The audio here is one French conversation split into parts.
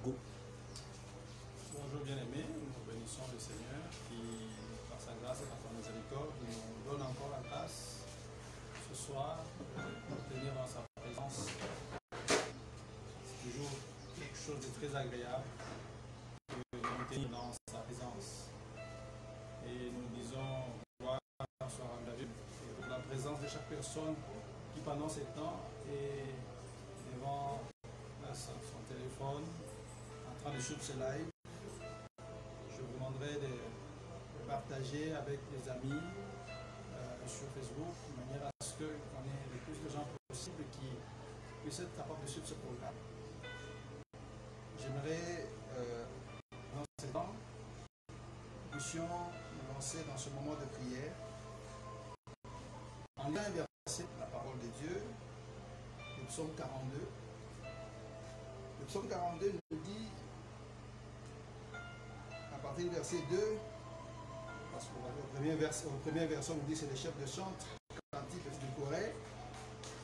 Go. Bonjour bien-aimés, nous bénissons le Seigneur qui, par sa grâce et par sa miséricorde, nous donne encore la grâce ce soir de tenir dans sa présence. C'est toujours quelque chose de très agréable de nous tenir dans sa présence. Et nous disons gloire soit rendue à Dieu pour la présence de chaque personne qui pendant ces temps est devant son téléphone en train de suivre ce live. Je vous demanderai de partager avec les amis sur Facebook, de manière à ce qu'on ait le plus de gens possible qui puissent être capables de suivre ce programme. J'aimerais, dans ce temps, nous puissions nous lancer dans ce moment de prière en lien avec la parole de Dieu, le psaume 42. Le psaume 42 nous dit, à partir du verset 2, parce qu'au premier verset, on nous dit c'est le chef de chant, cantique du Corée.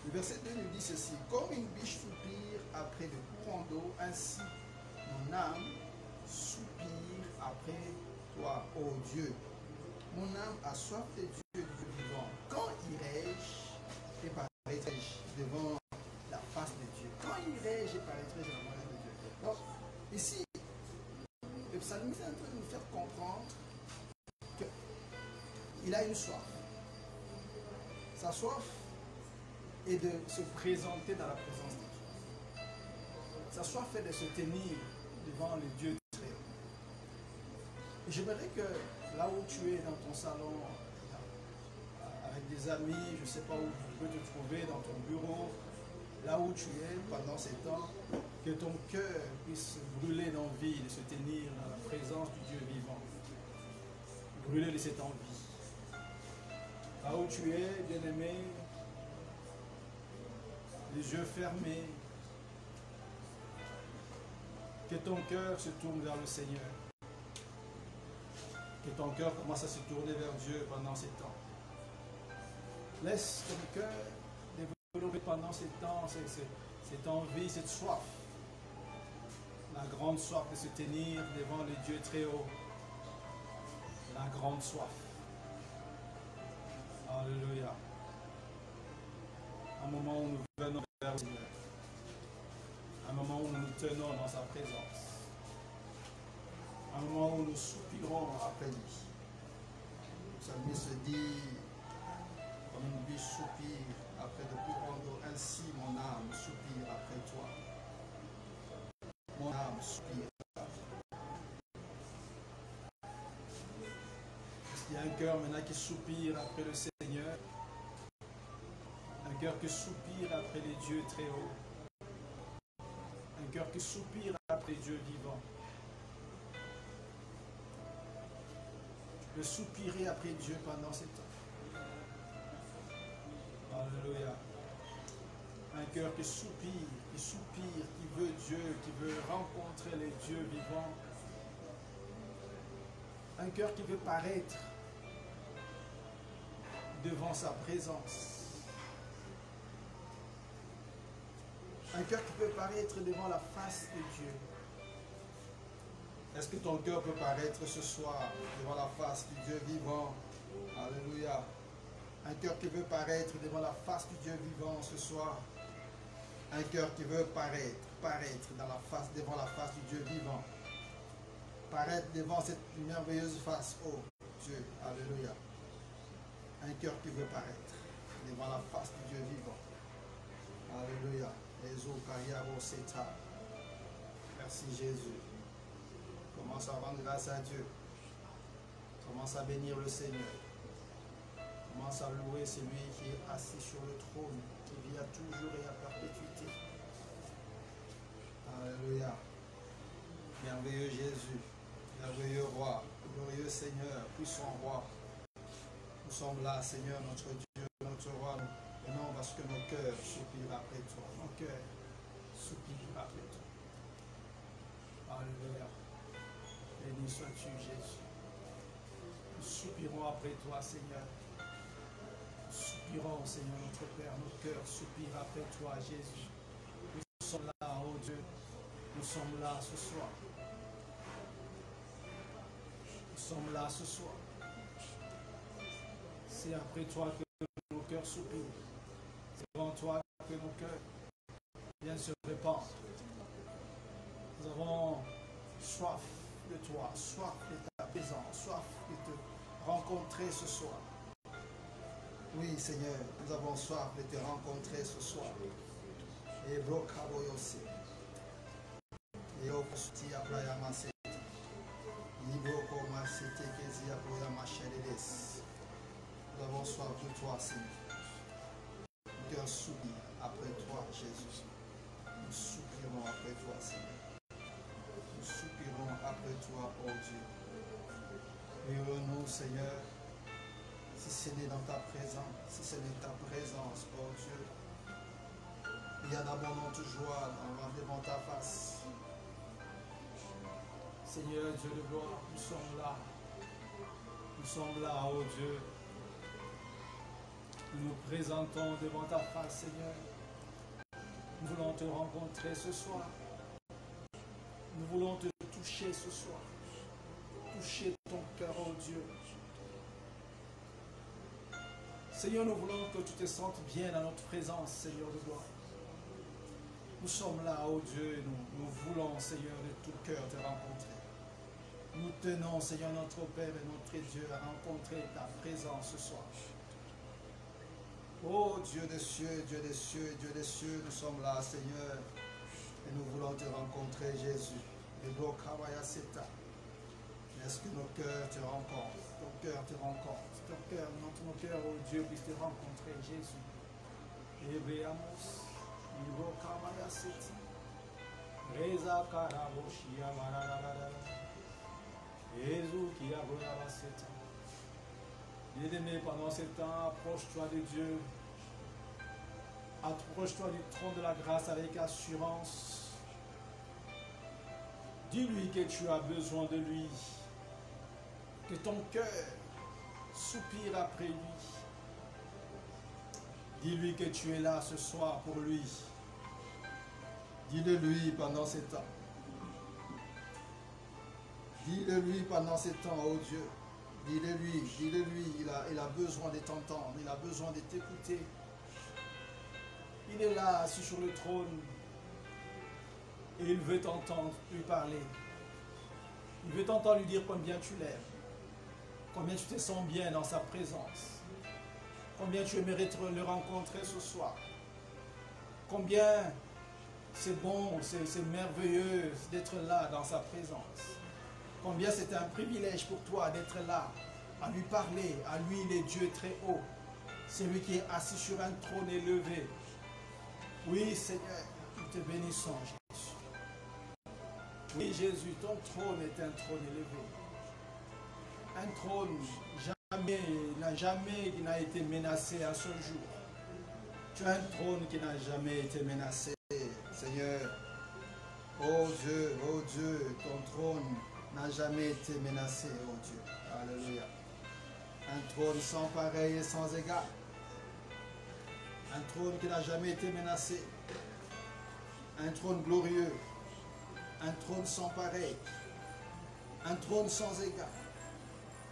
Le verset 2 nous dit ceci: comme une biche soupire après de courants d'eau, ainsi mon âme soupire après toi, ô Dieu. Mon âme a soif de Dieu, du Dieu vivant. Quand irai-je et paraîtrai-je devant la face de Dieu? Quand irai-je et paraîtrai-je devant la face de Dieu? Donc, ici, le psalmiste est en train de nous faire comprendre qu'il a une soif. Sa soif est de se présenter dans la présence de Dieu. Sa soif est de se tenir devant le Dieu très haut. J'aimerais que là où tu es dans ton salon, avec des amis, je ne sais pas où tu peux te trouver, dans ton bureau, là où tu es pendant ces temps, que ton cœur puisse brûler d'envie de se tenir dans la présence du Dieu vivant. Brûler de cette envie. Là où tu es, bien-aimé, les yeux fermés, que ton cœur se tourne vers le Seigneur. Que ton cœur commence à se tourner vers Dieu pendant ces temps. Laisse ton cœur développer pendant ces temps cette envie, cette soif. La grande soif de se tenir devant le Dieu très haut. La grande soif. Alléluia. Un moment où nous venons vers le Seigneur. Un moment où nous nous tenons dans sa présence. Un moment où nous soupirons après lui. Le psalmiste dit, comme une biche soupire après de courants d'eau, ainsi mon âme soupire après toi. Mon âme soupire. Est-ce qu'il y a un cœur maintenant qui soupire après le Seigneur? Un cœur qui soupire après les dieux très hauts. Un cœur qui soupire après les dieux vivants. Tu peux soupirer après Dieu pendant ces temps. Alléluia. Un cœur qui soupire, qui veut Dieu, qui veut rencontrer les dieux vivants. Un cœur qui veut paraître devant sa présence. Un cœur qui peut paraître devant la face de Dieu. Est-ce que ton cœur peut paraître ce soir devant la face du Dieu vivant? Alléluia. Un cœur qui veut paraître devant la face du Dieu vivant ce soir. Un cœur qui veut paraître devant la face du Dieu vivant. Paraître devant cette merveilleuse face, oh Dieu, alléluia. Un cœur qui veut paraître devant la face du Dieu vivant. Alléluia. Merci Jésus. Commence à rendre grâce à Dieu. Commence à bénir le Seigneur. Commence à louer celui qui est assis sur le trône, qui vit à toujours et à perpétuité. Alléluia. Merveilleux Jésus. Merveilleux roi, glorieux Seigneur, puissant roi. Nous sommes là, Seigneur, notre Dieu, notre roi. Et non parce que nos cœurs soupirent après toi. Nos cœurs soupirent après toi. Alléluia. Béni sois-tu, Jésus. Nous soupirons après toi, Seigneur. Nous soupirons, Seigneur, notre Père. Nos cœurs soupirent après toi, Jésus. Nous sommes là, oh Dieu. Nous sommes là ce soir. Nous sommes là ce soir. C'est après toi que nos cœurs soupirent. C'est devant toi que nos cœurs viennent se répandre. Nous avons soif de toi, soif de ta présence, soif de te rencontrer ce soir. Oui, Seigneur, nous avons soif de te rencontrer ce soir. Et brokaboyose. Et okusti abrayamase. Ibroko masete kezi abrayamachedes. Nous avons soif de toi, Seigneur. Nous te soupirons après toi, Jésus. Nous soupirons après toi, Seigneur. Nous soupirons après toi, oh Dieu. Heureux-nous, Seigneur, si ce n'est dans ta présence, si ce n'est ta présence, oh Dieu. Il y a d'abondante joie devant ta face. Seigneur Dieu de gloire, nous sommes là. Nous sommes là, oh Dieu. Nous nous présentons devant ta face, Seigneur. Nous voulons te rencontrer ce soir. Nous voulons te toucher ce soir. Toucher ton cœur, oh Dieu. Seigneur, nous voulons que tu te sentes bien dans notre présence, Seigneur de gloire. Nous sommes là, oh Dieu, et nous voulons, Seigneur, de tout cœur te rencontrer. Nous tenons, Seigneur, notre Père et notre Dieu, à rencontrer ta présence ce soir. Oh Dieu des cieux, Dieu des cieux, Dieu des cieux, nous sommes là, Seigneur, et nous voulons te rencontrer, Jésus. Est-ce que nos cœurs te rencontrent? Ton cœur te rencontre. Ton cœur, nos cœurs, oh Dieu, puisse te rencontrer, Jésus. Ebeamos, Ibokabaya Seti, Reza Karaboshia Mararara, Jésus qui a brûlé Seti. Bien-aimé, pendant ce temps, approche-toi de Dieu. Approche-toi du trône de la grâce avec assurance. Dis-lui que tu as besoin de lui. Que ton cœur soupire après lui. Dis-lui que tu es là ce soir pour lui. Dis-le lui pendant ces temps. Dis-le lui pendant ces temps, oh Dieu. Dis-le lui, il a besoin de t'entendre, il a besoin de t'écouter. Il est là, assis sur le trône, et il veut t'entendre lui parler. Il veut t'entendre lui dire combien tu l'aimes, combien tu te sens bien dans sa présence, combien tu aimerais le rencontrer ce soir, combien c'est bon, c'est merveilleux d'être là dans sa présence. Combien c'est un privilège pour toi d'être là, à lui parler, à lui il est Dieu très haut. C'est lui qui est assis sur un trône élevé. Oui Seigneur, nous te bénissons Jésus. Oui Jésus, ton trône est un trône élevé. Un trône qui n'a été menacé un seul jour. Tu as un trône qui n'a jamais été menacé, Seigneur. Oh Dieu, ton trône n'a jamais été menacé, oh Dieu. Alléluia. Un trône sans pareil et sans égal. Un trône qui n'a jamais été menacé. Un trône glorieux. Un trône sans pareil. Un trône sans égal.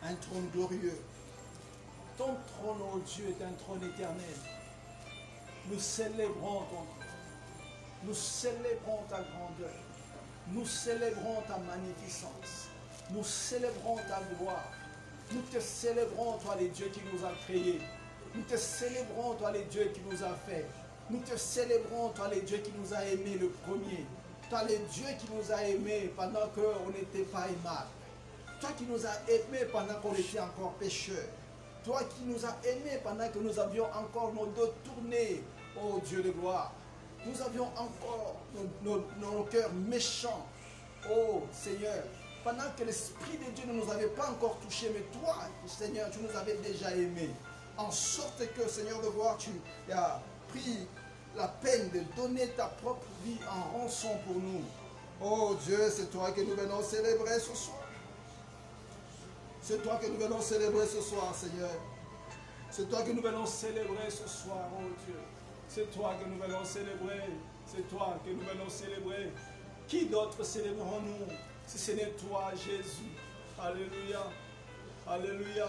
Un trône glorieux. Ton trône, oh Dieu, est un trône éternel. Nous célébrons ton trône. Nous célébrons ta grandeur. Nous célébrons ta magnificence. Nous célébrons ta gloire. Nous te célébrons, toi, les dieux qui nous a créés. Nous te célébrons, toi, les dieux qui nous a fait. Nous te célébrons, toi, les dieux qui nous a aimés le premier. Toi, les dieux qui nous a aimés pendant qu'on n'était pas aimables. Toi qui nous as aimés pendant qu'on était encore pécheurs. Toi qui nous as aimés pendant que nous avions encore nos dos tournés, ô Dieu de gloire. Nous avions encore nos cœurs méchants. Oh Seigneur, pendant que l'Esprit de Dieu ne nous avait pas encore touchés, mais toi, Seigneur, tu nous avais déjà aimés. En sorte que, Seigneur de gloire, tu as pris la peine de donner ta propre vie en rançon pour nous. Oh Dieu, c'est toi que nous venons célébrer ce soir. C'est toi que nous venons célébrer ce soir, Seigneur. C'est toi que nous venons célébrer ce soir, oh Dieu. C'est toi que nous venons célébrer. C'est toi que nous venons célébrer. Qui d'autre célébrons-nous si ce n'est toi, Jésus? Alléluia. Alléluia.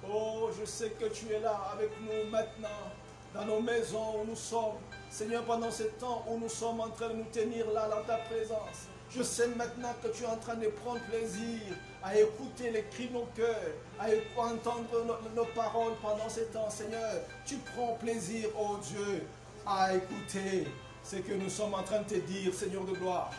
Oh, je sais que tu es là avec nous maintenant, dans nos maisons où nous sommes. Seigneur, pendant ce temps où nous sommes en train de nous tenir là dans ta présence, je sais maintenant que tu es en train de prendre plaisir à écouter les cris de nos cœurs, à entendre nos paroles pendant ce temps. Seigneur, tu prends plaisir, oh Dieu, à écouter ce que nous sommes en train de te dire, Seigneur de gloire.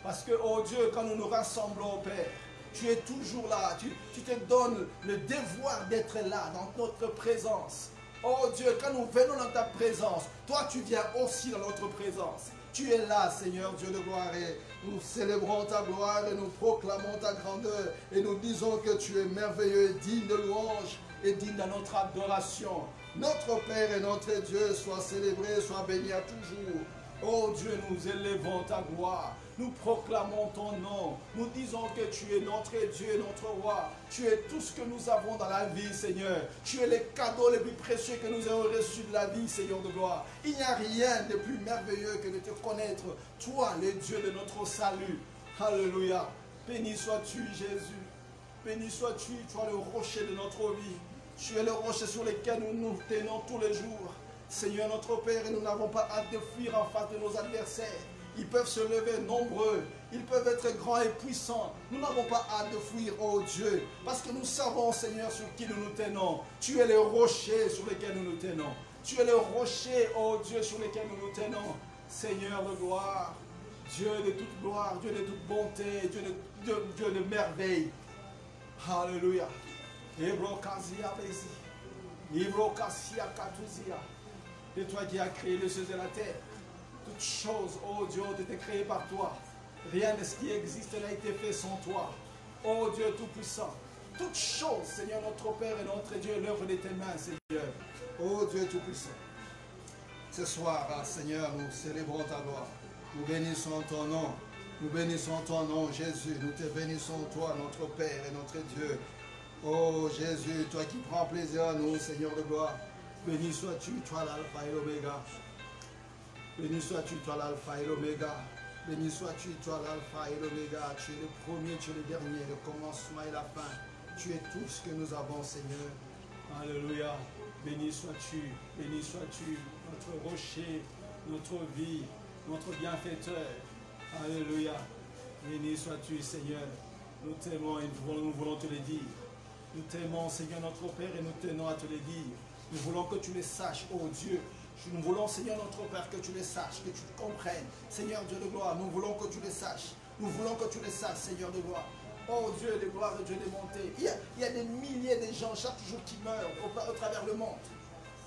Parce que, oh Dieu, quand nous nous rassemblons, Père, tu es toujours là. Tu te donnes le devoir d'être là, dans notre présence. Oh Dieu, quand nous venons dans ta présence, toi tu viens aussi dans notre présence. Tu es là, Seigneur Dieu de gloire, et nous célébrons ta gloire et nous proclamons ta grandeur et nous disons que tu es merveilleux, digne de louange et digne de notre adoration. Notre Père et notre Dieu soit célébré, soit béni à toujours. Oh Dieu, nous élevons ta gloire. Nous proclamons ton nom. Nous disons que tu es notre Dieu et notre roi. Tu es tout ce que nous avons dans la vie, Seigneur. Tu es les cadeaux les plus précieux que nous avons reçus de la vie, Seigneur de gloire. Il n'y a rien de plus merveilleux que de te connaître, toi, le Dieu de notre salut. Alléluia. Béni sois-tu, Jésus. Béni sois-tu, toi le rocher de notre vie. Tu es le rocher sur lequel nous nous tenons tous les jours. Seigneur notre Père, et nous n'avons pas hâte de fuir en face de nos adversaires. Ils peuvent se lever nombreux, ils peuvent être grands et puissants. Nous n'avons pas hâte de fuir, oh Dieu, parce que nous savons, Seigneur, sur qui nous nous tenons. Tu es le rocher sur lequel nous nous tenons. Tu es le rocher, oh Dieu, sur lequel nous nous tenons. Seigneur de gloire, Dieu de toute gloire, Dieu de toute bonté, Dieu de merveille. Alléluia. C'est toi qui as créé les cieux et la terre. Toutes choses, oh Dieu, ont été créées par toi. Rien de ce qui existe n'a été fait sans toi. Oh Dieu Tout-Puissant. Toutes choses, Seigneur, notre Père et notre Dieu, l'œuvre de tes mains, Seigneur. Oh Dieu Tout-Puissant. Ce soir, Seigneur, nous célébrons ta gloire. Nous bénissons ton nom. Nous bénissons ton nom, Jésus. Nous te bénissons, toi, notre Père et notre Dieu. Oh Jésus, toi qui prends plaisir à nous, Seigneur de gloire. Béni sois-tu, toi l'alpha et l'oméga. Béni sois-tu, toi l'alpha et l'oméga. Béni sois-tu, toi l'alpha et l'oméga. Tu es le premier, tu es le dernier, le commencement et la fin. Tu es tout ce que nous avons, Seigneur. Alléluia. Béni sois-tu, notre rocher, notre vie, notre bienfaiteur. Alléluia. Béni sois-tu, Seigneur. Nous t'aimons et nous voulons te le dire. Nous t'aimons, Seigneur, notre Père, et nous tenons à te le dire. Nous voulons que tu le saches, oh Dieu. Nous voulons, Seigneur, notre Père, que tu le saches, que tu le comprennes. Seigneur Dieu de gloire, nous voulons que tu le saches. Nous voulons que tu le saches, Seigneur de gloire. Oh Dieu de gloire et Dieu de bonté. Il y a des milliers de gens chaque jour qui meurent au travers du monde,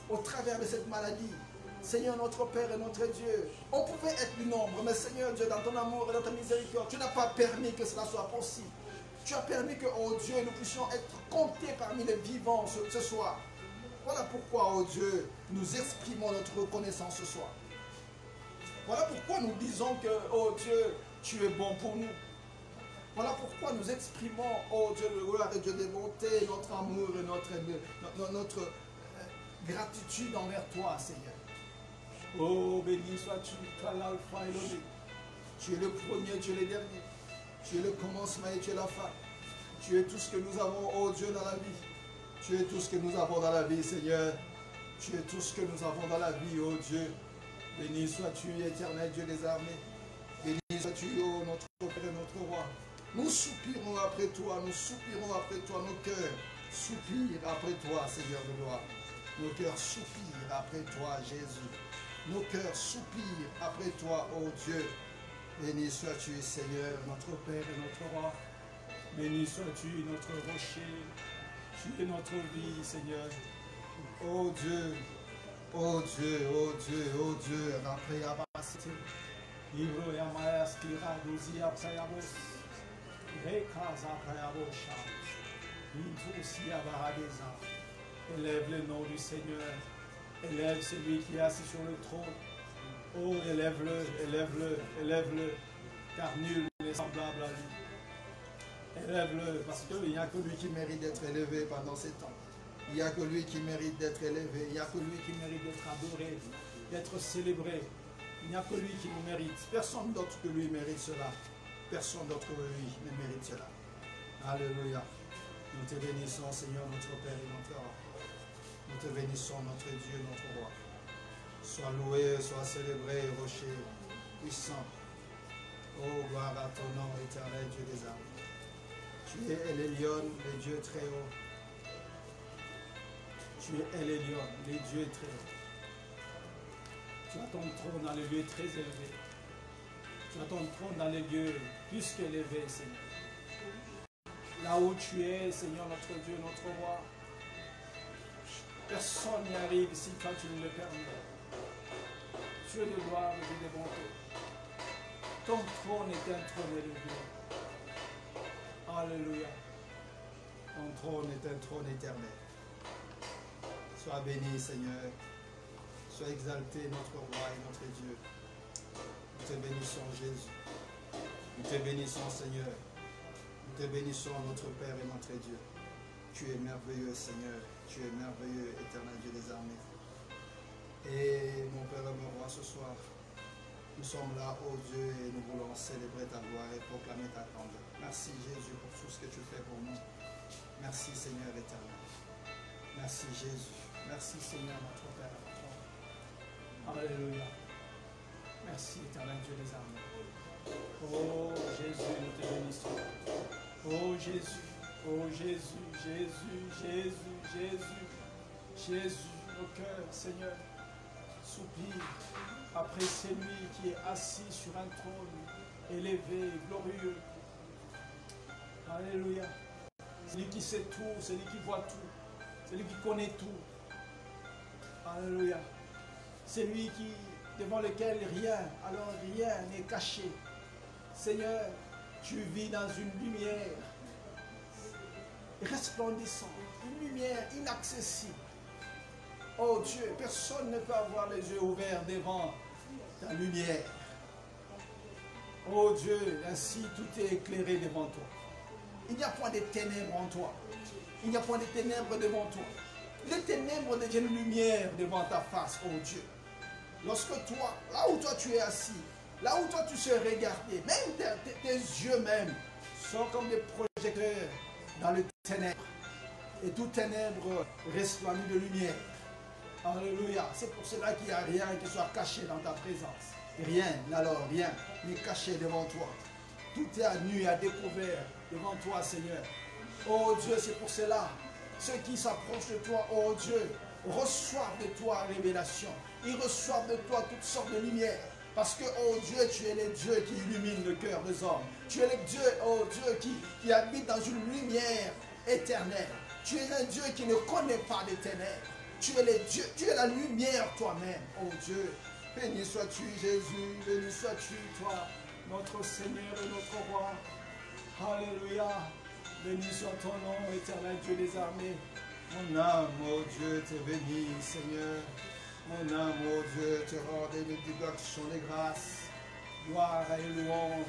au travers de cette maladie. Seigneur, notre Père et notre Dieu, on pouvait être du nombre, mais Seigneur Dieu, dans ton amour et dans ta miséricorde, tu n'as pas permis que cela soit possible. Tu as permis que, oh Dieu, nous puissions être comptés parmi les vivants ce soir. Voilà pourquoi, oh Dieu, nous exprimons notre reconnaissance ce soir. Voilà pourquoi nous disons que, oh Dieu, tu es bon pour nous. Voilà pourquoi nous exprimons, oh Dieu de gloire et Dieu de bonté, notre amour et notre gratitude envers toi, Seigneur. Oh, béni sois-tu, toi l'alpha et l'oméga. Tu es le premier, tu es le dernier. Tu es le commencement et tu es la fin. Tu es tout ce que nous avons, oh Dieu, dans la vie. Tu es tout ce que nous avons dans la vie, Seigneur. Tu es tout ce que nous avons dans la vie, oh Dieu. Béni sois-tu, éternel Dieu des armées. Béni sois-tu, oh notre Père et notre roi. Nous soupirons après toi, nos cœurs soupirent après toi, Seigneur de gloire. Nos cœurs soupirent après toi, Jésus. Nos cœurs soupirent après toi, oh Dieu. Béni sois-tu, Seigneur, notre Père et notre roi. Béni sois-tu, notre rocher. Tu es notre vie, Seigneur. Oh Dieu, oh Dieu, oh Dieu, oh Dieu. Après Abasité. Ibro Yamayas Kiraduzi Absayabos. Rekaz Abrayabosha. Intousi Abaradeza. Élève le nom du Seigneur. Élève celui qui est assis sur le trône. Oh, élève-le, élève-le, élève-le. Car nul n'est semblable à lui. Élève-le, parce qu'il n'y a que lui qui mérite d'être élevé pendant ces temps. Il n'y a que lui qui mérite d'être élevé. Il n'y a que lui qui mérite d'être adoré, d'être célébré. Il n'y a que lui qui nous mérite. Personne d'autre que lui mérite cela. Personne d'autre que lui ne mérite cela. Alléluia. Nous te bénissons, Seigneur, notre Père et notre roi. Nous te bénissons, notre Dieu, notre roi. Sois loué, sois célébré, rocher puissant. Oh, gloire à ton nom, éternel Dieu des armées. Tu es El Elyon, le Dieu très haut. Tu es El Elyon, le Dieu très haut. Tu as ton trône dans les lieux très élevés. Tu as ton trône dans les lieux plus qu'élevés, Seigneur. Là où tu es, Seigneur, notre Dieu, notre roi, personne n'y arrive si toi tu nous le permets. Dieu de gloire et de bonté. Ton trône est un trône élevé. Alléluia. Ton trône est un trône éternel. Sois béni, Seigneur. Sois exalté, notre roi et notre Dieu. Nous te bénissons, Jésus. Nous te bénissons, Seigneur. Nous te bénissons, notre Père et notre Dieu. Tu es merveilleux, Seigneur. Tu es merveilleux, éternel Dieu des armées. Et mon Père et mon roi, ce soir, nous sommes là, ô Dieu, et nous voulons célébrer ta gloire et proclamer ta grandeur. Merci, Jésus, pour tout ce que tu fais pour nous. Merci, Seigneur éternel. Merci, Jésus. Merci, Seigneur, notre Père et notre roi. Alléluia. Merci, éternel Dieu des armées. Oh Jésus, nous te bénissons. Oh Jésus, oh Jésus, Jésus, Jésus, Jésus, Jésus, nos cœurs, Seigneur, soupirent après celui qui est assis sur un trône élevé, glorieux. Alléluia. Celui qui sait tout, celui qui voit tout, celui qui connaît tout. Alléluia. Celui qui, devant lequel rien, alors rien n'est caché. Seigneur, tu vis dans une lumière resplendissante, une lumière inaccessible. Oh Dieu, personne ne peut avoir les yeux ouverts devant ta lumière. Oh Dieu, ainsi tout est éclairé devant toi. Il n'y a point de ténèbres en toi. Il n'y a point de ténèbres devant toi. Les ténèbres deviennent lumière devant ta face, oh Dieu. Lorsque toi, là où toi tu es assis, là où toi tu sais regarder, même tes yeux même sont comme des projecteurs dans le ténèbre. Et tout ténèbre resplendit de lumière. Alléluia. C'est pour cela qu'il n'y a rien qui soit caché dans ta présence. Rien, alors rien n'est caché devant toi. Tout est à nu et à découvert devant toi, Seigneur. Oh Dieu, c'est pour cela, ceux qui s'approchent de toi, oh Dieu, reçoivent de toi révélation. Ils reçoivent de toi toutes sortes de lumières. Parce que, oh Dieu, tu es le Dieu qui illumine le cœur des hommes. Tu es le Dieu, oh Dieu, qui habite dans une lumière éternelle. Tu es un Dieu qui ne connaît pas les ténèbres. Tu es le Dieu, tu es la lumière toi-même, oh Dieu. Béni sois-tu, Jésus, béni sois-tu, toi, notre Seigneur et notre Roi. Alléluia. Béni soit ton nom, éternel Dieu des armées. Mon âme, oh Dieu, te bénit, Seigneur. Mon âme, oh Dieu, te rend des multiplications de grâce. Gloire et louange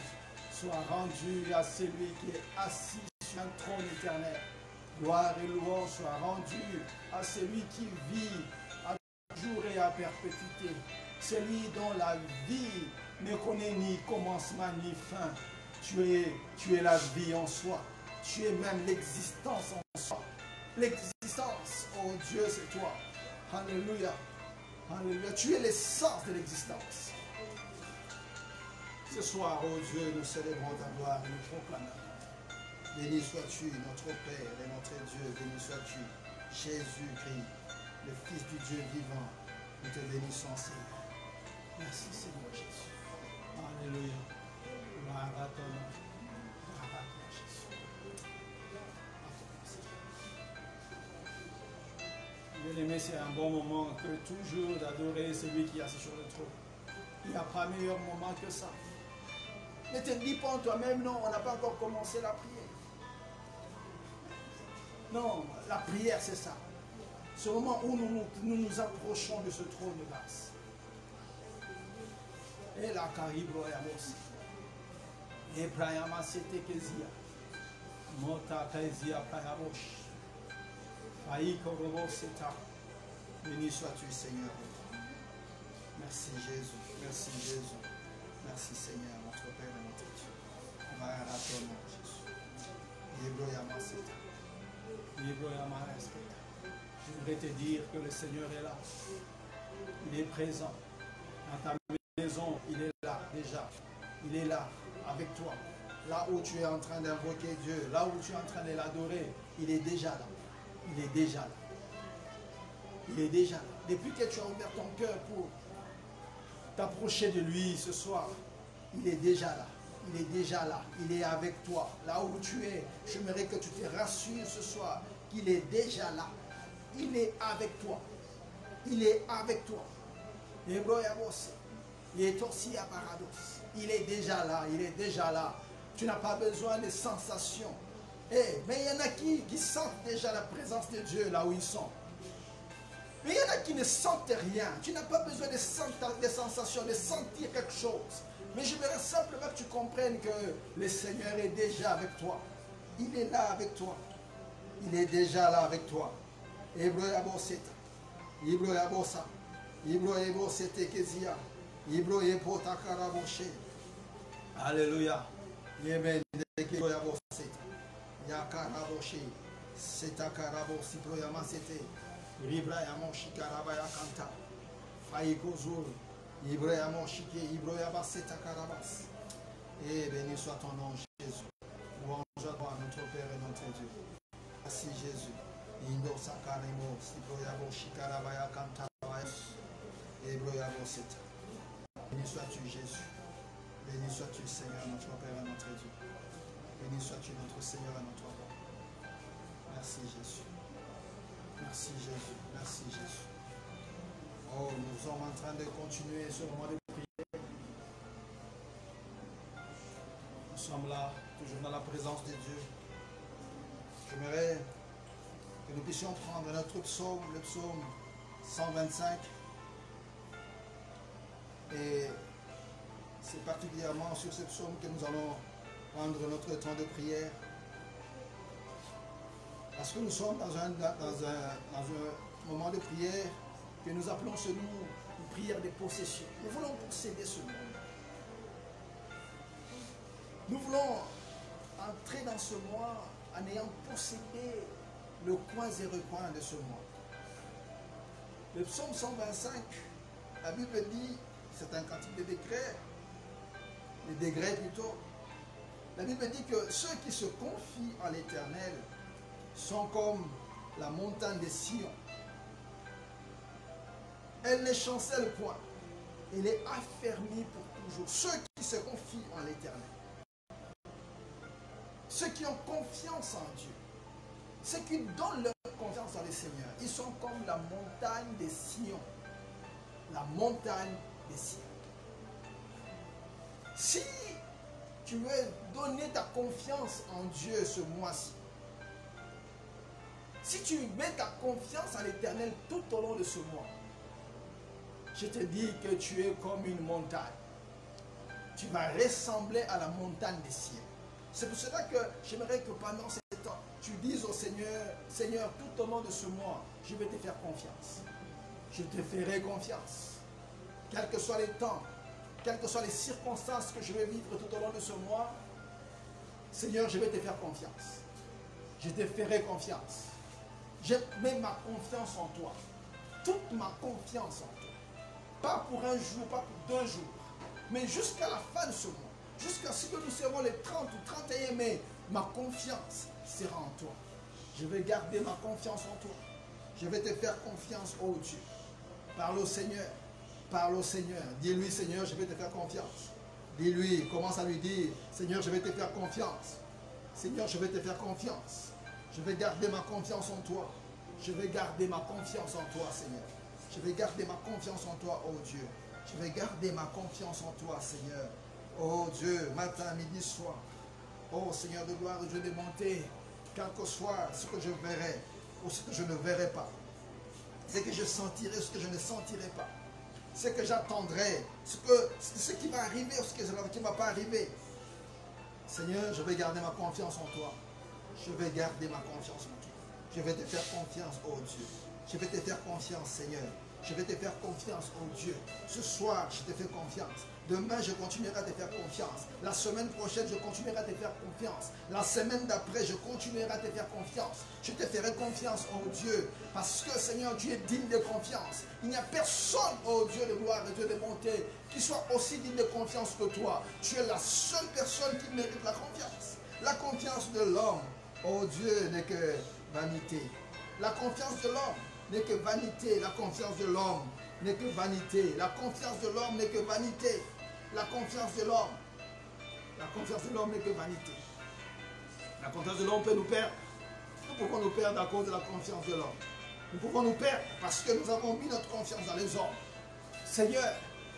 soient rendues à celui qui est assis sur un trône éternel. Gloire et louange soient rendues à celui qui vit à toujours et à perpétuité. Celui dont la vie ne connaît ni commencement ni fin. Tu es la vie en soi. Tu es même l'existence en soi. L'existence, oh Dieu, c'est toi. Alléluia. Alléluia. Tu es l'essence de l'existence. Ce soir, oh Dieu, nous célébrons ta gloire et nous proclamons. Béni sois-tu, notre Père et notre Dieu. Béni sois-tu, Jésus-Christ, le Fils du Dieu vivant. Nous te bénissons, Seigneur. Merci, Seigneur Jésus. Alléluia. Gloire à ton nom. Gloire à toi, Jésus. Bien-aimé, c'est un bon moment que toujours d'adorer celui qui est assis sur le trône. Il n'y a pas meilleur moment que ça. Ne te dis pas en toi-même, non, on n'a pas encore commencé la prière. Non, la prière, c'est ça. C'est au moment où nous nous approchons de ce trône de grâce. Et la caribro et amos. Et prayama c'était kezia. Mota kezia prayamosh. Faïko robo seta. Béni sois-tu, Seigneur. Merci Jésus. Merci Jésus. Merci Seigneur, notre Père et notre Dieu. Maratona Jésus. Je voudrais te dire que le Seigneur est là. Il est présent. Dans ta maison, il est là déjà. Il est là avec toi. Là où tu es en train d'invoquer Dieu, là où tu es en train de l'adorer, il est déjà là. Il est déjà là. Il est déjà là. Depuis que tu as ouvert ton cœur pour t'approcher de lui ce soir, il est déjà là. Il est déjà là. Il est avec toi. Là où tu es, j'aimerais que tu te rassures ce soir qu'il est déjà là. Il est avec toi. Il est avec toi. Il est aussi à Parados. Il est déjà là. Il est déjà là. Tu n'as pas besoin de sensations. Mais il y en a qui sentent déjà la présence de Dieu là où ils sont. Mais il y en a qui ne sentent rien. Tu n'as pas besoin de sentir des sensations, de sentir quelque chose. Mais j'aimerais simplement que tu comprennes que le Seigneur est déjà avec toi. Il est là avec toi. Il est déjà là avec toi. Hébreu Aboseta. Hébreu Abosa. Hébreu Abosete Kezia. Hébreu Epota Karaboshe. Alléluia. Amen. Hébreu Aboseta. Yakaraboshe. Seta Karabosi Proyamasete. Ibrahim Shikarabaya Kanta. Faïkozur. Ibrahim Shike. Ibrahim Baseta Karabas. Et béni soit ton nom, Jésus. Louange à toi, notre Père et notre Dieu. Merci Jésus. Indo Sakarimo. Ibrahim Shikarabaya Kanta. Ibrahim Seta. Béni sois-tu, Jésus. Béni sois-tu, Seigneur, notre Père et notre Dieu. Béni sois-tu, notre Seigneur et notre roi. Merci Jésus. Merci Jésus, merci Jésus. Oh, nous sommes en train de continuer ce moment de prière. Nous sommes là, toujours dans la présence de Dieu. J'aimerais que nous puissions prendre notre psaume, le psaume 125. Et c'est particulièrement sur ce psaume que nous allons prendre notre temps de prière. Parce que nous sommes dans un moment de prière que nous appelons ce nous une prière de possession. Nous voulons posséder ce monde. Nous voulons entrer dans ce mois en ayant possédé le coin et recoin de ce mois. Le psaume 125, la Bible dit, c'est un cantique de décret, des degrés plutôt. La Bible dit que ceux qui se confient en l'Éternel sont comme la montagne de Sion. Elle ne chancelle point. Elle est affermie pour toujours. Ceux qui se confient en l'Éternel. Ceux qui ont confiance en Dieu. Ceux qui donnent leur confiance en le Seigneur. Ils sont comme la montagne de Sion. La montagne de Sion. Si tu veux donner ta confiance en Dieu ce mois-ci, si tu mets ta confiance en l'Éternel tout au long de ce mois, je te dis que tu es comme une montagne. Tu vas ressembler à la montagne des cieux. C'est pour cela que j'aimerais que pendant ce temps, tu dises au Seigneur, Seigneur, tout au long de ce mois, je vais te faire confiance. Je te ferai confiance. Quels que soient les temps, quelles que soient les circonstances que je vais vivre tout au long de ce mois, Seigneur, je vais te faire confiance. Je te ferai confiance. Je mets ma confiance en toi. Toute ma confiance en toi. Pas pour un jour, pas pour 2 jours. Mais jusqu'à la fin de ce mois. Jusqu'à ce que nous serons les 30 ou 31 mai. Ma confiance sera en toi. Je vais garder ma confiance en toi. Je vais te faire confiance, ô Dieu. Parle au Seigneur. Parle au Seigneur. Dis-lui, Seigneur, je vais te faire confiance. Dis-lui, commence à lui dire, Seigneur, je vais te faire confiance. Seigneur, je vais te faire confiance. Je vais garder ma confiance en toi. Je vais garder ma confiance en toi, Seigneur. Je vais garder ma confiance en toi, oh Dieu. Je vais garder ma confiance en toi, Seigneur. Oh Dieu, matin, midi, soir. Oh Seigneur de gloire, je vais monter, quel que soit ce que je verrai ou ce que je ne verrai pas. Ce que je sentirai, ce que je ne sentirai pas. Ce que j'attendrai, ce qui va arriver ou ce qui ne va pas arriver. Seigneur, je vais garder ma confiance en toi. Je vais garder ma confiance en toi. Je vais te faire confiance, oh Dieu. Je vais te faire confiance, Seigneur. je vais te faire confiance, oh Dieu. Ce soir, je te fais confiance. Demain, je continuerai à te faire confiance. La semaine prochaine, je continuerai à te faire confiance. La semaine d'après, je continuerai à te faire confiance. Je te ferai confiance, oh Dieu. Parce que, Seigneur, tu es digne de confiance. Il n'y a personne, oh Dieu de gloire et Dieu de bonté, qui soit aussi digne de confiance que toi. Tu es la seule personne qui mérite la confiance. La confiance de l'homme, oh Dieu, n'est que vanité. La confiance de l'homme n'est que vanité. La confiance de l'homme n'est que vanité. La confiance de l'homme n'est que vanité. La confiance de l'homme. La confiance de l'homme n'est que vanité. La confiance de l'homme peut nous perdre. Nous pouvons nous perdre à cause de la confiance de l'homme. Nous pouvons nous perdre parce que nous avons mis notre confiance dans les hommes. Seigneur,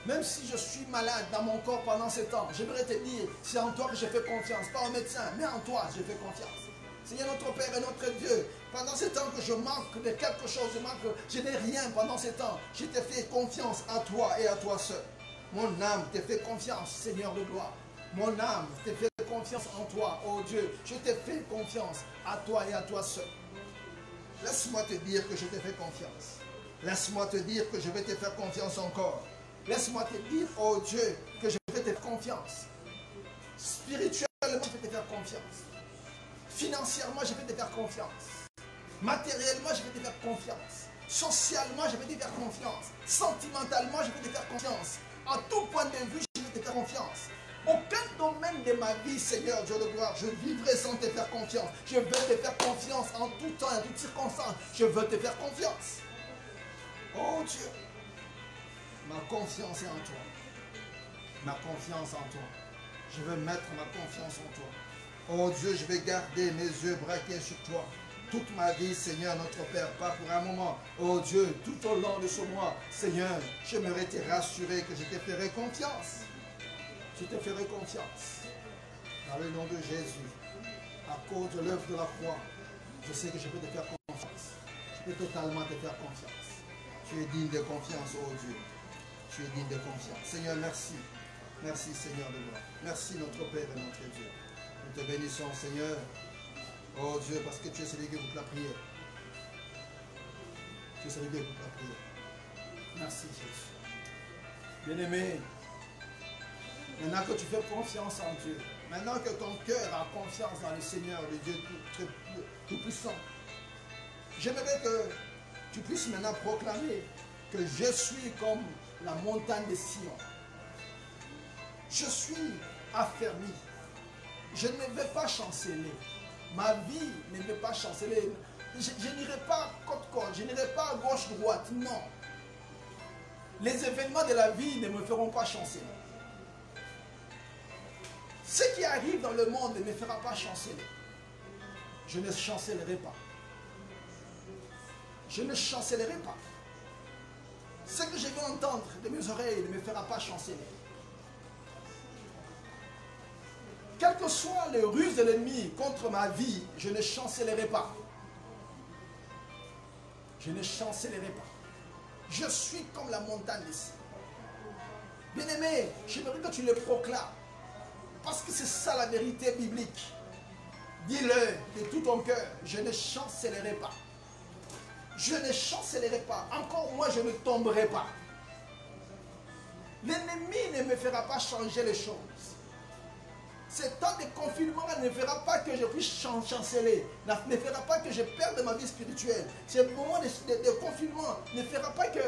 même si je suis malade dans mon corps pendant ce temps, j'aimerais te dire, c'est en toi que je fais confiance, pas au médecin, mais en toi je fais confiance. Seigneur notre Père et notre Dieu, pendant ce temps que je manque de quelque chose, je n'ai rien pendant ce temps, je te fais confiance à toi et à toi seul. Mon âme te fait confiance, Seigneur de gloire. Mon âme te fait confiance en toi, oh Dieu. Je te fais confiance à toi et à toi seul. Laisse-moi te dire que je te fais confiance. Laisse-moi te dire que je vais te faire confiance encore. Laisse-moi te dire, oh Dieu, que je vais te faire confiance. Spirituellement, je vais te faire confiance. Financièrement, je vais te faire confiance. Matériellement, je vais te faire confiance. Socialement, je vais te faire confiance. Sentimentalement, je vais te faire confiance. À tout point de vue, je vais te faire confiance. Aucun domaine de ma vie, Seigneur Dieu de gloire, je vivrai sans te faire confiance. Je veux te faire confiance en tout temps, en toutes circonstances. Je veux te faire confiance. Oh Dieu, ma confiance est en toi. Ma confiance en toi. Je veux mettre ma confiance en toi. Oh Dieu, je vais garder mes yeux braqués sur toi. Toute ma vie, Seigneur, notre Père, pas pour un moment. Oh Dieu, tout au long de ce mois, Seigneur, j'aimerais te rassurer que je te ferai confiance. Je te ferai confiance. Dans le nom de Jésus, à cause de l'œuvre de la croix, je sais que je peux te faire confiance. Je peux totalement te faire confiance. Tu es digne de confiance, oh Dieu. Tu es digne de confiance. Seigneur, merci. Merci, Seigneur de gloire. Merci, notre Père et notre Dieu. Nous te bénissons, Seigneur. Oh Dieu, parce que tu es celui qui écoute la prière. Tu es celui qui écoute la prière. Merci, Jésus. Bien-aimé, maintenant que tu fais confiance en Dieu, maintenant que ton cœur a confiance dans le Seigneur, le Dieu Tout-Puissant, j'aimerais que tu puisses maintenant proclamer que je suis comme la montagne de Sion. Je suis affermi. Je ne vais pas chanceler. Ma vie ne va pas chanceler. Je n'irai pas côte-côte, je n'irai pas à gauche-droite, non. Les événements de la vie ne me feront pas chanceler. Ce qui arrive dans le monde ne me fera pas chanceler. Je ne chancellerai pas. Je ne chancellerai pas. Ce que je vais entendre de mes oreilles ne me fera pas chanceler. Quelles que soient les ruses de l'ennemi contre ma vie, je ne chancellerai pas. Je ne chancellerai pas. Je suis comme la montagne ici. Bien-aimé, j'aimerais que tu le proclames. Parce que c'est ça la vérité biblique. Dis-le de tout ton cœur. Je ne chancellerai pas. Je ne chancellerai pas. Encore moi, je ne tomberai pas. L'ennemi ne me fera pas changer les choses. Ce temps de confinement ne fera pas que je puisse chanceler, ne fera pas que je perde ma vie spirituelle. Ce moment de confinement ne fera pas que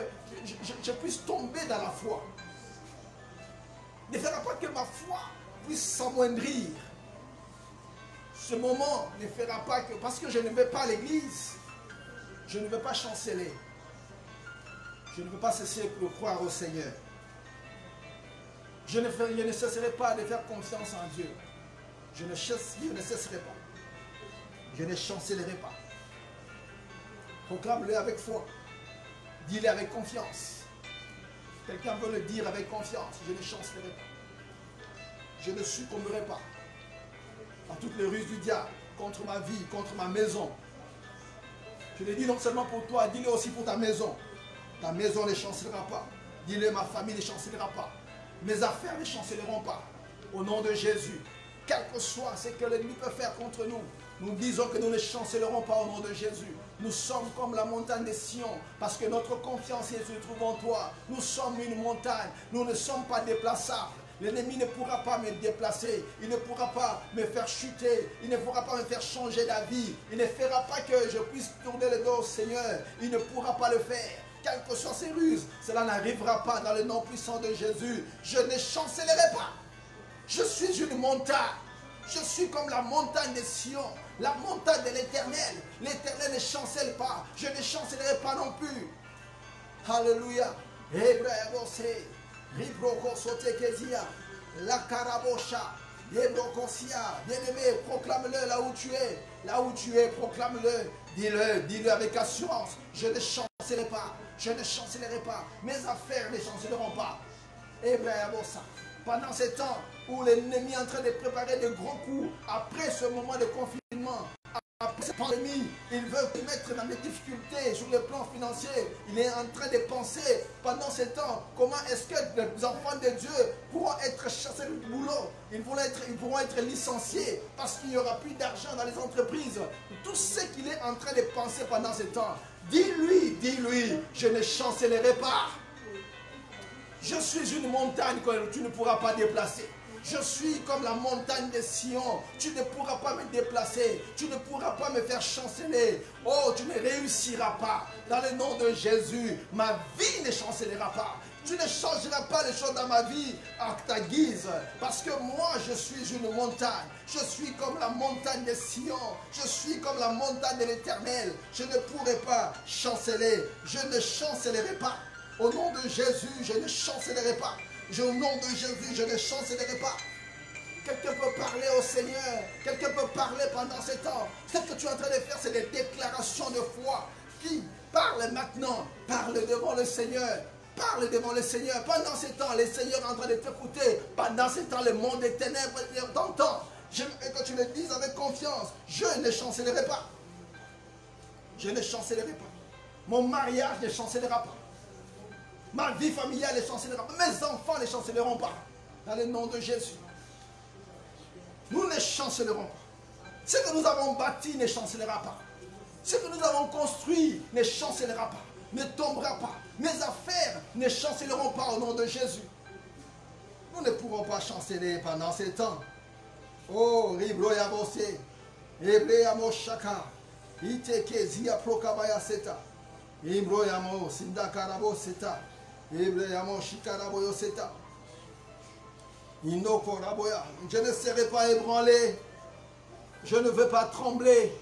je puisse tomber dans la foi. Ne fera pas que ma foi puisse s'amoindrir. Ce moment ne fera pas que, parce que je ne vais pas à l'église, je ne vais pas chanceler. Je ne veux pas cesser de croire au Seigneur. Je ne cesserai pas de faire confiance en Dieu. Je ne cesserai pas. Je ne chancellerai pas. Proclame-le avec foi. Dis-le avec confiance. Quelqu'un veut le dire avec confiance. Je ne chancellerai pas. Je ne succomberai pas à toutes les ruses du diable contre ma vie, contre ma maison. Je le dis non seulement pour toi, dis-le aussi pour ta maison. Ta maison ne chancellera pas. Dis-le, ma famille ne chancellera pas. Mes affaires ne chancelleront pas. Au nom de Jésus, quel que soit ce que l'ennemi peut faire contre nous, Nous disons que nous ne chancelerons pas au nom de Jésus. Nous sommes comme la montagne de Sion, parce que notre confiance se trouve en toi. Nous sommes une montagne, nous ne sommes pas déplaçables. L'ennemi ne pourra pas me déplacer, il ne pourra pas me faire chuter, il ne pourra pas me faire changer d'avis, il ne fera pas que je puisse tourner le dos au Seigneur, il ne pourra pas le faire. Quelles que soient ses ruses, cela n'arrivera pas dans le nom puissant de Jésus. Je ne chancellerai pas. Je suis une montagne. Je suis comme la montagne de Sion, la montagne de l'Éternel. L'Éternel ne chancelle pas. Je ne chancellerai pas non plus. Alléluia. La Karabosha. Bien-aimé, proclame-le là où tu es. Là où tu es, proclame-le. Dis-le avec assurance. Je ne chancellerai pas. Je ne chancellerai pas. Mes affaires ne chancelleront pas. Pendant ces temps où l'ennemi est en train de préparer de gros coups, après ce moment de confinement, après cette pandémie, il veut te mettre dans des difficultés sur le plan financier. Il est en train de penser pendant ces temps, comment est-ce que les enfants de Dieu pourront être chassés du boulot. Ils pourront être licenciés parce qu'il n'y aura plus d'argent dans les entreprises. Tout ce qu'il est en train de penser pendant ces temps, dis-lui, je ne chancellerai pas. Je suis une montagne que tu ne pourras pas déplacer. Je suis comme la montagne de Sion. Tu ne pourras pas me déplacer. Tu ne pourras pas me faire chanceler. Oh, tu ne réussiras pas. Dans le nom de Jésus, ma vie ne chancellera pas. Tu ne changeras pas les choses dans ma vie à ta guise. Parce que moi, je suis une montagne. Je suis comme la montagne de Sion. Je suis comme la montagne de l'Éternel. Je ne pourrai pas chanceler. Je ne chancellerai pas. Au nom de Jésus, je ne chancellerai pas. Au nom de Jésus, je ne chancellerai pas. Quelqu'un peut parler au Seigneur. Quelqu'un peut parler pendant ce temps. Ce que tu es en train de faire, c'est des déclarations de foi. Qui parle maintenant? Parle devant le Seigneur. Parle devant le Seigneur. Pendant ce temps, le Seigneur est en train de t'écouter. Pendant ce temps, le monde des ténèbres t'entend. J'aimerais que tu le dises avec confiance. Je ne chancellerai pas. Je ne chancellerai pas. Mon mariage ne chancellera pas. Ma vie familiale ne chancellera pas. Mes enfants ne chancelleront pas. Dans le nom de Jésus. Nous ne chancellerons pas. Ce que nous avons bâti ne chancellera pas. Ce que nous avons construit ne chancellera pas. Ne tombera pas. Mes affaires ne chancelleront pas au nom de Jésus. Nous ne pourrons pas chanceller pendant ces temps. Oh, Ribro Yabose. Ebre Yamo Shaka. Iteke Zia Prokabaya Seta. Ribro Yamo Sindakarabo Seta. Je ne serai pas ébranlé. Je ne veux pas trembler.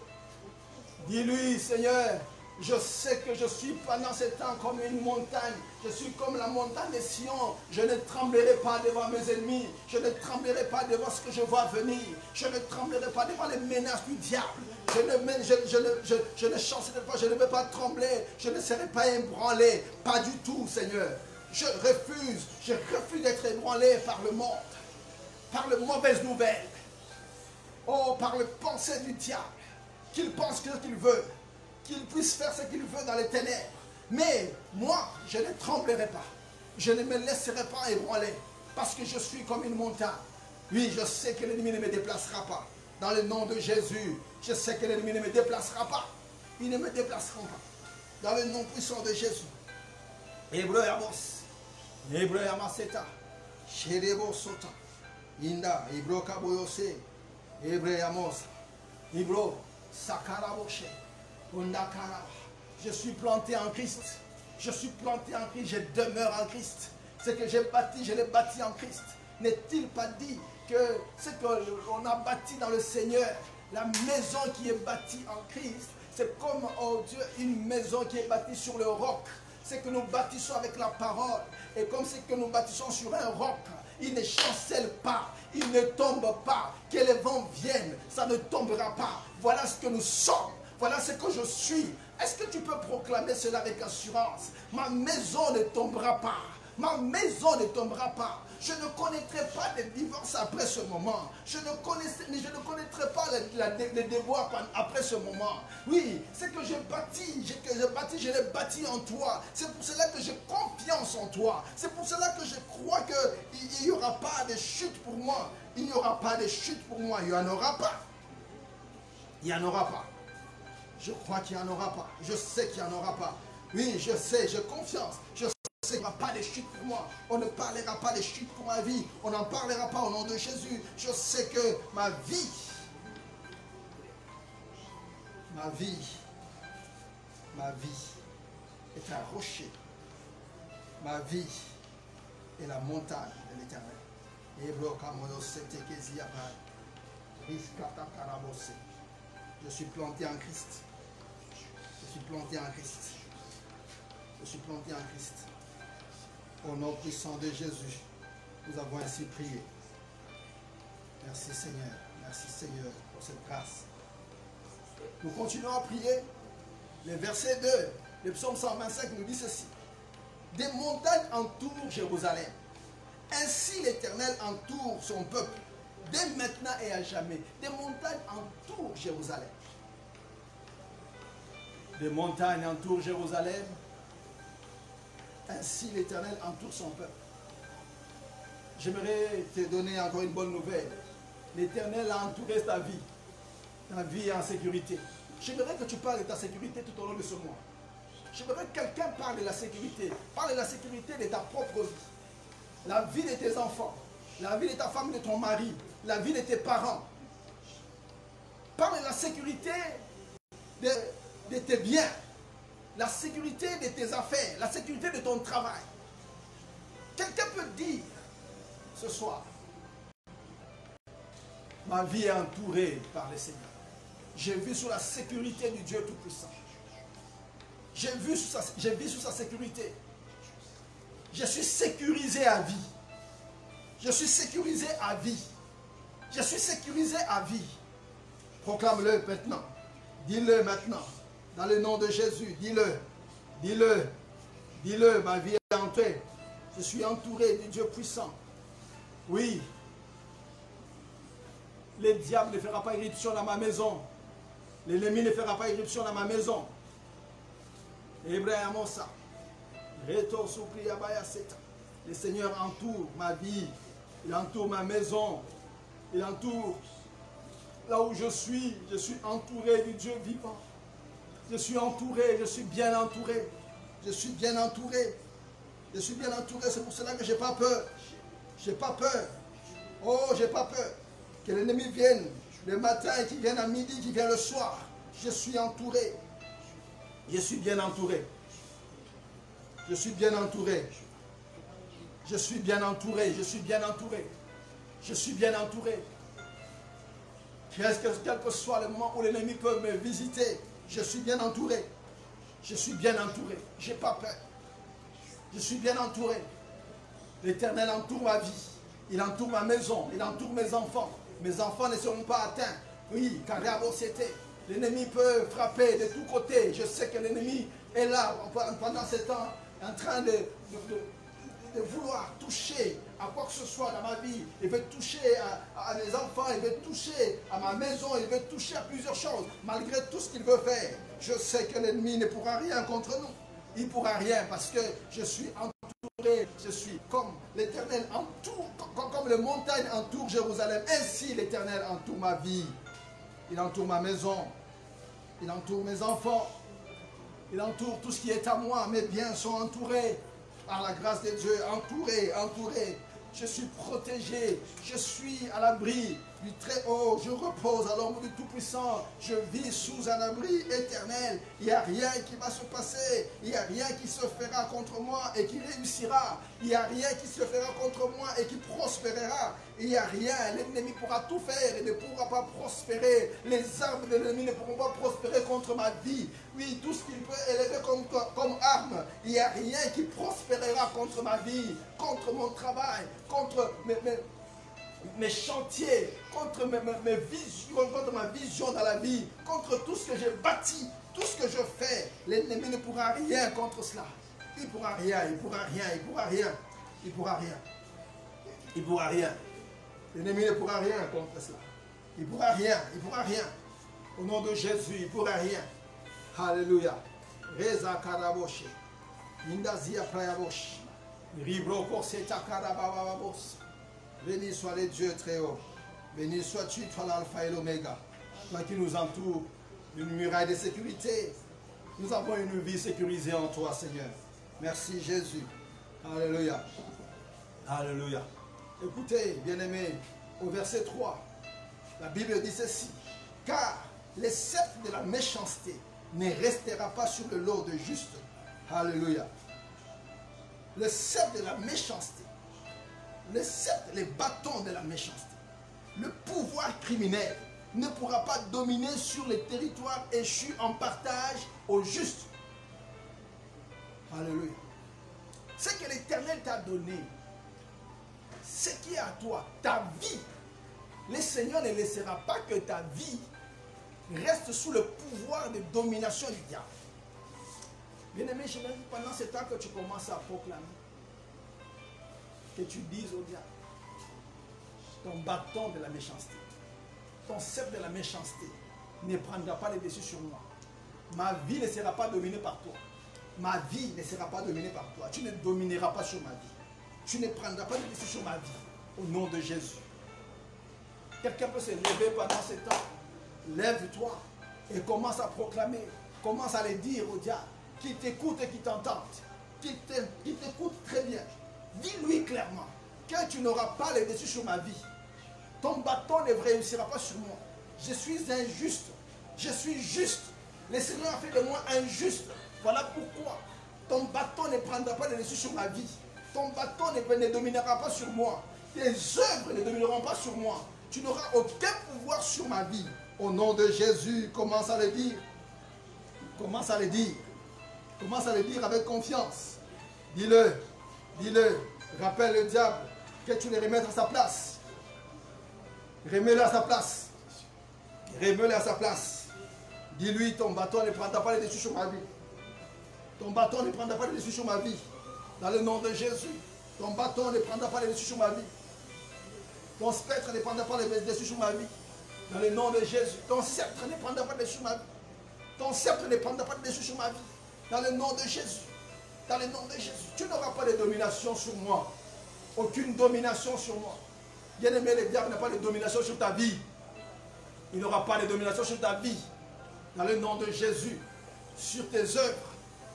Dis-lui, Seigneur, je sais que je suis pendant ce temps comme une montagne. Je suis comme la montagne de Sion. Je ne tremblerai pas devant mes ennemis. Je ne tremblerai pas devant ce que je vois venir. Je ne tremblerai pas devant les menaces du diable. Je ne chancellerai pas, je ne vais pas trembler. Je ne serai pas ébranlé. Pas du tout, Seigneur. Je refuse d'être ébranlé par le monde. Par les mauvaises nouvelles. Oh, par les pensées du diable. Qu'il pense ce qu'il veut. Qu'il puisse faire ce qu'il veut dans les ténèbres. Mais moi, je ne tremblerai pas. Je ne me laisserai pas ébranler. Parce que je suis comme une montagne. Oui, je sais que l'ennemi ne me déplacera pas. Dans le nom de Jésus, je sais que l'ennemi ne me déplacera pas. Ils ne me déplaceront pas. Dans le nom puissant de Jésus. Hébreu Amos. Hébreu Amaseta. Sherebo Sota. Inda. Hébreu Kaboyose. Hébreu Amos. Hébreu Sakaraboshe. Je suis planté en Christ. Je suis planté en Christ. Je demeure en Christ. Ce que j'ai bâti, je l'ai bâti en Christ. N'est-il pas dit que ce qu'on a bâti dans le Seigneur, la maison qui est bâtie en Christ, c'est comme, oh Dieu, une maison qui est bâtie sur le roc. C'est que nous bâtissons avec la parole. Et comme c'est que nous bâtissons sur un roc, il ne chancelle pas, il ne tombe pas. Que les vents viennent, ça ne tombera pas. Voilà ce que nous sommes. Voilà ce que je suis. Est-ce que tu peux proclamer cela avec assurance? Ma maison ne tombera pas. Ma maison ne tombera pas. Je ne connaîtrai pas de divorce après ce moment. Je ne connaîtrai pas les déboires après ce moment. Oui, ce que j'ai bâti, je l'ai bâti en toi. C'est pour cela que j'ai confiance en toi. C'est pour cela que je crois qu'il n'y aura pas de chute pour moi. Il n'y aura pas de chute pour moi. Il n'y en aura pas. Il n'y en aura pas. Je crois qu'il n'y en aura pas. Je sais qu'il n'y en aura pas. Oui, je sais, j'ai confiance. Je sais qu'il n'y aura pas de chute pour moi. On ne parlera pas de chute pour ma vie. On n'en parlera pas au nom de Jésus. Je sais que ma vie est un rocher. Ma vie est la montagne de l'Éternel. Je suis planté en Christ. Je suis planté en Christ. Je suis planté en Christ. Au nom puissant de Jésus, nous avons ainsi prié. Merci Seigneur. Merci Seigneur pour cette grâce. Nous continuons à prier. Le verset 2, le psaume 125 nous dit ceci. Des montagnes entourent Jérusalem. Ainsi l'Éternel entoure son peuple, dès maintenant et à jamais. Des montagnes entourent Jérusalem. Des montagnes entourent Jérusalem. Ainsi l'Éternel entoure son peuple. J'aimerais te donner encore une bonne nouvelle. L'Éternel a entouré ta vie. Ta vie est en sécurité. J'aimerais que tu parles de ta sécurité tout au long de ce mois. J'aimerais que quelqu'un parle de la sécurité. Parle de la sécurité de ta propre vie. La vie de tes enfants. La vie de ta femme, de ton mari. La vie de tes parents. Parle de la sécurité de tes biens. La sécurité de tes affaires. La sécurité de ton travail. Quelqu'un peut dire ce soir, ma vie est entourée par le Seigneur. J'ai vu sur la sécurité du Dieu Tout-Puissant. J'ai vu sous sa sécurité. Je suis sécurisé à vie. Je suis sécurisé à vie. Je suis sécurisé à vie. Proclame-le maintenant. Dis-le maintenant. Dans le nom de Jésus. Dis-le. Dis-le. Dis-le. Ma vie est entourée. Je suis entouré du Dieu puissant. Oui. Le diable ne fera pas irruption dans ma maison. L'ennemi ne fera pas irruption dans ma maison. Hébreu ça. Le Seigneur entoure ma vie. Il entoure ma maison. Il entoure là où je suis. Je suis entouré du Dieu vivant. Je suis entouré. Je suis bien entouré. Je suis bien entouré. Je suis bien entouré. C'est pour cela que je n'ai pas peur. Je n'ai pas peur. Oh, je n'ai pas peur. Que l'ennemi vienne le matin, qu'il vienne à midi, qu'il vienne le soir. Je suis entouré. Je suis bien entouré. Je suis bien entouré. Je suis bien entouré. Je suis bien entouré. Je suis bien entouré. Quel que soit le moment où l'ennemi peut me visiter, je suis bien entouré. Je suis bien entouré. Je n'ai pas peur. Je suis bien entouré. L'Éternel entoure ma vie. Il entoure ma maison. Il entoure mes enfants. Mes enfants ne seront pas atteints. Oui, car l'ennemi peut frapper de tous côtés. Je sais que l'ennemi est là pendant ce temps en train de vouloir toucher à quoi que ce soit dans ma vie. Il veut toucher à mes enfants, il veut toucher à ma maison, il veut toucher à plusieurs choses. Malgré tout ce qu'il veut faire, je sais que l'ennemi ne pourra rien contre nous. Il ne pourra rien parce que je suis entouré. Je suis comme l'Éternel entoure, comme les montagnes entourent Jérusalem. Ainsi l'Éternel entoure ma vie. Il entoure ma maison. Il entoure mes enfants. Il entoure tout ce qui est à moi. Mes biens sont entourés par la grâce de Dieu. Entouré, entouré. Je suis protégé. Je suis à l'abri du Très-Haut. Je repose à l'ombre du Tout-Puissant. Je vis sous un abri éternel. Il n'y a rien qui va se passer. Il n'y a rien qui se fera contre moi et qui réussira. Il n'y a rien qui se fera contre moi et qui prospérera. Il n'y a rien. L'ennemi pourra tout faire et ne pourra pas prospérer. Les armes de l'ennemi ne pourront pas prospérer contre ma vie. Oui, tout ce qu'il peut élever comme arme. Il n'y a rien qui prospérera contre ma vie, contre mon travail, contre mes chantiers, contre mes visions, contre ma vision dans la vie, contre tout ce que j'ai bâti, tout ce que je fais. L'ennemi ne pourra rien contre cela. Il ne pourra rien, il ne pourra rien, il ne pourra rien, il ne pourra rien. Il ne pourra rien. L'ennemi ne pourra rien contre cela. Il ne pourra rien, il ne pourra rien. Au nom de Jésus, il ne pourra rien. Alléluia. Reza karaboshi. Indazia prayaboshi. Ribro korseta karabababos. Béni soit le Dieu très haut. Béni sois-tu, toi l'alpha et l'oméga. Toi qui nous entoures d'une muraille de sécurité. Nous avons une vie sécurisée en toi, Seigneur. Merci, Jésus. Alléluia. Alléluia. Écoutez, bien-aimés, au verset 3, la Bible dit ceci. Car le sceptre de la méchanceté ne restera pas sur le lot de juste. Alléluia. Le sceptre de la méchanceté. Le sceptre, les bâtons de la méchanceté. Le pouvoir criminel ne pourra pas dominer sur les territoires échus en partage au juste. Alléluia. Ce que l'Éternel t'a donné, ce qui est à toi, ta vie, le Seigneur ne laissera pas que ta vie reste sous le pouvoir de domination du diable. Bien-aimé, je veux pendant ce temps que tu commences à proclamer, que tu dises au diable, ton bâton de la méchanceté, ton sceptre de la méchanceté ne prendra pas le dessus sur moi. Ma vie ne sera pas dominée par toi. Ma vie ne sera pas dominée par toi. Tu ne domineras pas sur ma vie. Tu ne prendras pas le dessus sur ma vie. Au nom de Jésus. Quelqu'un peut se lever pendant ce temps. Lève-toi et commence à proclamer. Commence à le dire au diable qui t'écoute et qui t'entende. Qui t'écoute très bien. Dis-lui clairement que tu n'auras pas le dessus sur ma vie. Ton bâton ne réussira pas sur moi. Je suis injuste. Je suis juste. Le Seigneur a fait de moi injuste. Voilà pourquoi ton bâton ne prendra pas le dessus sur ma vie. Ton bâton ne dominera pas sur moi. Tes œuvres ne domineront pas sur moi. Tu n'auras aucun pouvoir sur ma vie. Au nom de Jésus, commence à le dire. Commence à le dire. Commence à le dire avec confiance. Dis-le. Dis-le. Rappelle le diable que tu le remettes à sa place. Remets-le à sa place. Remets-le à sa place. Dis-lui, ton bâton ne prendra pas le dessus sur ma vie. Ton bâton ne prendra pas le dessus sur ma vie. Dans le nom de Jésus. Ton bâton ne prendra pas le dessus sur ma vie. Ton spectre ne prendra pas le dessus sur ma vie. Dans le nom de Jésus. Ton sceptre ne prendra pas le dessus sur ma vie. Ton sceptre ne prendra pas le dessus sur ma vie. Dans le nom de Jésus. Dans le nom de Jésus. Tu n'auras pas de domination sur moi. Aucune domination sur moi. Bien-aimé, le diable n'a pas de domination sur ta vie. Il n'aura pas de domination sur ta vie. Dans le nom de Jésus. Sur tes œuvres.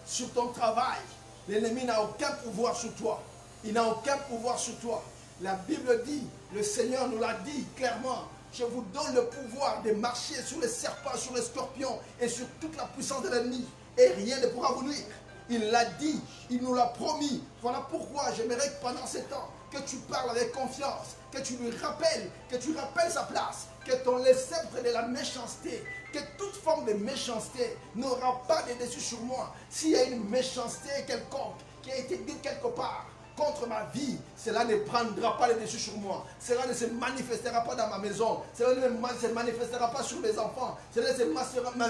Sur ton travail. L'ennemi n'a aucun pouvoir sur toi. Il n'a aucun pouvoir sur toi. La Bible dit, le Seigneur nous l'a dit clairement, je vous donne le pouvoir de marcher sur les serpents, sur les scorpions et sur toute la puissance de l'ennemi. Et rien ne pourra vous nuire. Il l'a dit, il nous l'a promis. Voilà pourquoi j'aimerais que pendant ces temps, que tu parles avec confiance, que tu lui rappelles, que tu rappelles sa place, que ton sceptre de la méchanceté, que toute forme de méchanceté n'aura pas de dessus sur moi. S'il y a une méchanceté quelconque qui a été dite quelque part contre ma vie, cela ne prendra pas le dessus sur moi. Cela ne se manifestera pas dans ma maison. Cela ne se manifestera pas sur mes enfants. Cela ne se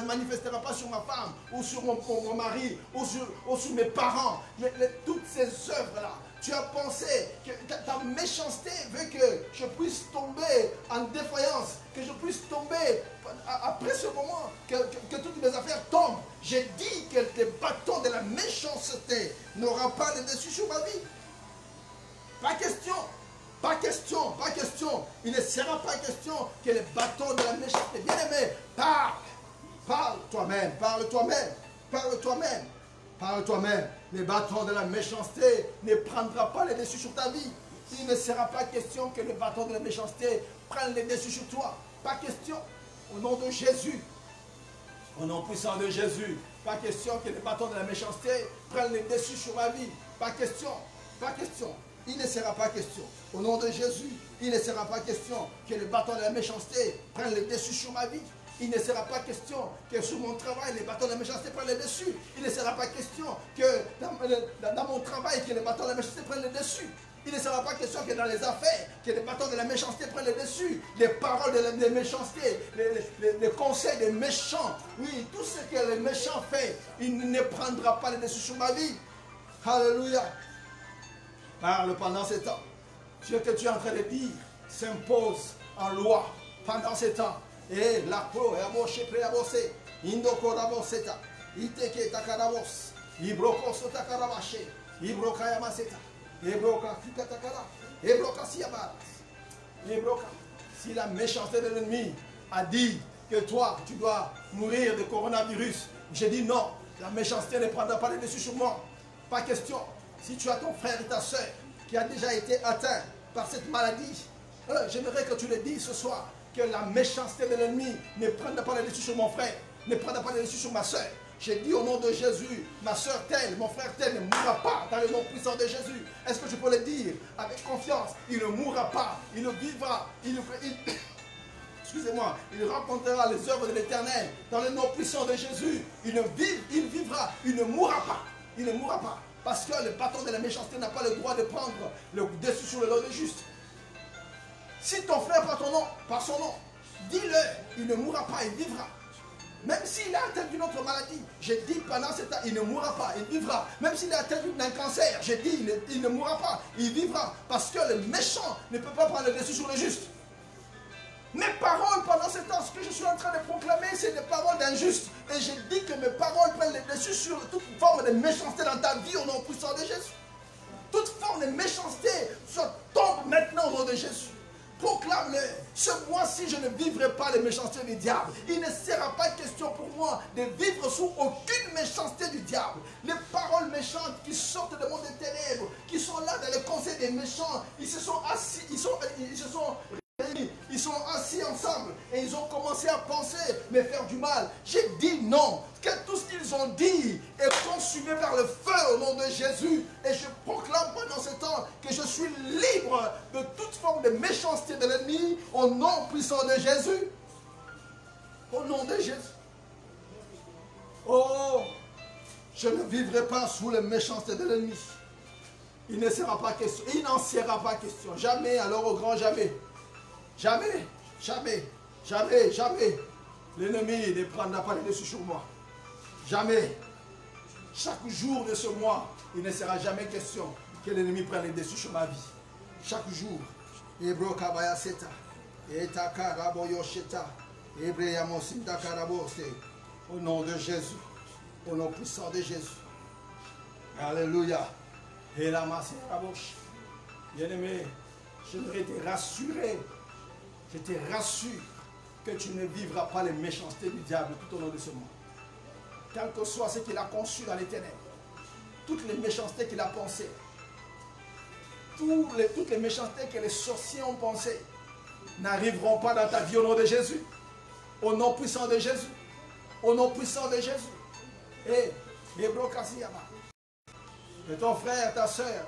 manifestera pas sur ma femme ou sur mon mari ou sur mes parents. Mais toutes ces œuvres-là, tu as pensé que ta méchanceté veut que je puisse tomber en défaillance, que je puisse tomber après ce moment, que toutes mes affaires tombent. J'ai dit que le bâton de la méchanceté n'aura pas de dessus sur ma vie. Pas question, pas question, pas question. Il ne sera pas question que le bâton de la méchanceté. Bien-aimé, parle toi-même, parle toi-même, parle toi-même, parle toi-même. Le bâton de la méchanceté ne prendra pas le dessus sur ta vie. Il ne sera pas question que le bâton de la méchanceté prenne le dessus sur toi. Pas question. Au nom de Jésus, au nom puissant de Jésus, pas question que le bâton de la méchanceté prenne le dessus sur ma vie. Pas question, pas question. Il ne sera pas question. Au nom de Jésus, il ne sera pas question que le bâton de la méchanceté prenne le dessus sur ma vie. Il ne sera pas question que sur mon travail, les bâtons de la méchanceté prennent le dessus. Il ne sera pas question que dans mon travail, que les bâtons de la méchanceté prennent le dessus. Il ne sera pas question que dans les affaires, que les bâtons de la méchanceté prennent le dessus. Les paroles de méchanceté, les conseils des méchants. Oui, tout ce que les méchants font, il ne prendra pas le dessus sur ma vie. Alléluia. Parle pendant ce temps. Ce que tu es en train de dire s'impose en loi pendant ce temps. Et la pro, et à mocher, prêt à bosser. Indoko raboseta. Iteke takarabos. Ibrokoso takarabache. Ibroka yamaseta. Ibroka fikatakara. Ibroka siabaras. Ibroka. Si la méchanceté de l'ennemi a dit que toi, tu dois mourir de coronavirus. J'ai dit non, la méchanceté ne prendra pas le dessus sur moi. Pas question. Si tu as ton frère et ta soeur qui a déjà été atteint par cette maladie, j'aimerais que tu le dises ce soir, que la méchanceté de l'ennemi ne prendra pas le dessus sur mon frère, ne prendra pas le dessus sur ma soeur. J'ai dit au nom de Jésus, ma soeur telle, mon frère tel ne mourra pas dans le nom puissant de Jésus. Est-ce que je peux le dire avec confiance? Il ne mourra pas, il vivra, excusez-moi, il rencontrera les œuvres de l'Éternel dans le nom puissant de Jésus. Il vivra, il ne mourra pas. Il ne mourra pas. Parce que le bâton de la méchanceté n'a pas le droit de prendre le dessus sur le lot des justes. Si ton frère par son nom, dis-le, il ne mourra pas, il vivra. Même s'il est atteint d'une autre maladie, j'ai dit pendant ce temps, il ne mourra pas, il vivra. Même s'il est atteint d'un cancer, j'ai dit, il ne mourra pas, il vivra. Parce que le méchant ne peut pas prendre le dessus sur le juste. Mes paroles pendant ce temps, ce que je suis en train de proclamer, c'est des paroles d'injuste. Et j'ai dit que mes paroles prennent le dessus sur toute forme de méchanceté dans ta vie au nom puissant de Jésus. Toute forme de méchanceté tombe maintenant au nom de Jésus. Proclame-le. Ce mois-ci, je ne vivrai pas les méchancetés du diable. Il ne sera pas question pour moi de vivre sous aucune méchanceté du diable. Les paroles méchantes qui sortent de monde des ténèbres, qui sont là dans le conseil des méchants, ils se sont assis, ils sont assis ensemble et ils ont commencé à penser me faire du mal. J'ai dit non, que tout ce qu'ils ont dit est consumé par le feu au nom de Jésus. Et je proclame pendant ce temps que je suis libre de toute forme de méchanceté de l'ennemi au nom puissant de Jésus. Au nom de Jésus. Oh, je ne vivrai pas sous la méchanceté de l'ennemi. Il ne sera pas question, il n'en sera pas question. Jamais, alors au grand jamais. Jamais, jamais, jamais, jamais, l'ennemi ne prendra pas le dessus sur moi. Jamais. Chaque jour de ce mois, il ne sera jamais question que l'ennemi prenne le dessus sur ma vie. Chaque jour. Au nom de Jésus. Au nom puissant de Jésus. Alléluia. Bien-aimé, j'aimerais te rassurer. Je te rassure que tu ne vivras pas les méchancetés du diable tout au long de ce mois. Quel que soit ce qu'il a conçu dans les ténèbres, toutes les méchancetés qu'il a pensées, toutes les méchancetés que les sorciers ont pensées, n'arriveront pas dans ta vie au nom de Jésus. Au nom puissant de Jésus. Au nom puissant de Jésus. Et ton frère, ta soeur,